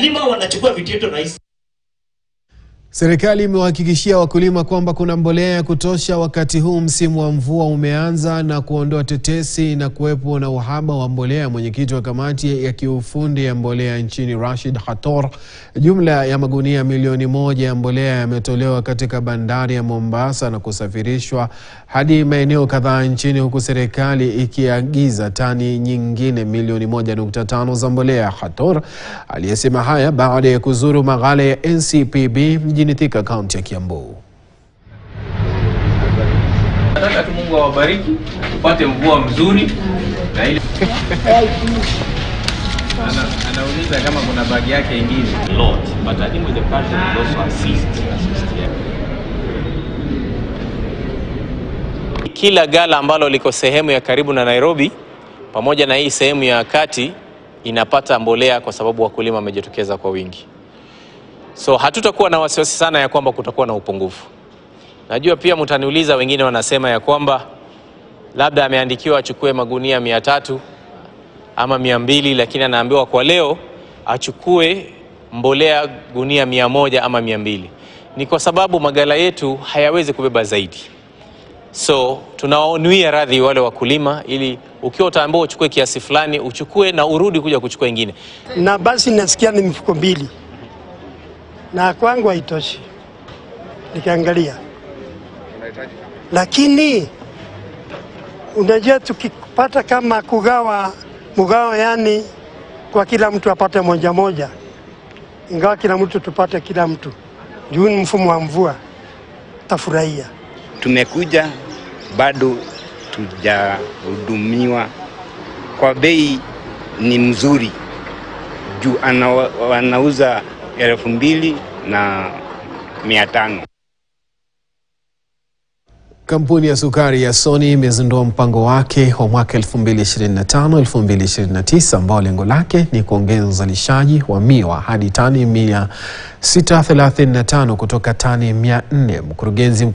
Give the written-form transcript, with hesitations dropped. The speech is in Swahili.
Lima wanachukua vitendo rahisi. Serikali imewahakikishia wakulima kwamba kuna mbolea ya kutosha wakati huu msimu wa mvua umeanza na kuondoa tetesi na kuwepo na uhaba wa mbolea. Mwenyekiti wa kamati ya kiufundi ya mbolea nchini Rashid Khator, jumla ya magunia milioni 1 ya mbolea yametolewa katika bandari ya Mombasa na kusafirishwa hadi maeneo kadhaa nchini, huku serikali ikiagiza tani nyingine milioni 1.5 za mbolea. Khator aliyesema haya baada ya kuzuru maghala ya NCPB mjini Thika, kaunti ya Kiambu. Nataka tu Mungu awabariki, upate mvua mzuri na ile anauliza kama kuna bagi yake ingine. Lot, but I think with the country will also assist. Kila gala ambalo liko sehemu ya karibu na Nairobi pamoja na hii sehemu ya kati inapata mbolea kwa sababu wakulima wamejitokeza kwa wingi. So hatutakuwa na wasiwasi sana ya kwamba kutakuwa na upungufu. Najua pia mtaniuliza, wengine wanasema ya kwamba labda ameandikiwa achukue magunia 300 ama 200, lakini anaambiwa kwa leo achukue mbolea gunia 100 ama 200. Ni kwa sababu magala yetu hayawezi kubeba zaidi. So tunawaonuia radhi wale wakulima, ili ukiwa utaambiwa uchukue kiasi fulani uchukue na urudi kuja kuchukua ingine. Na basi nasikia ni mifuko 2. Na kwangu haitoshi. Nikaangalia. Lakini unajua tukipata kama mgao yani kwa kila mtu apate moja, ingawa kila mtu tupate kila mtu, juu ni mfumo wa mvua, tafurahia. Tumekuja bado tujahudumiwa kwa bei ni mzuri, juu wanauza 2,500. Kampuni ya sukari ya Sony imezindua mpango wake wa mwaka 2025-2029 ambao lengo lake ni kuongeza uzalishaji wa miwa hadi tani 635 kutoka tani 400. Mkurugenzi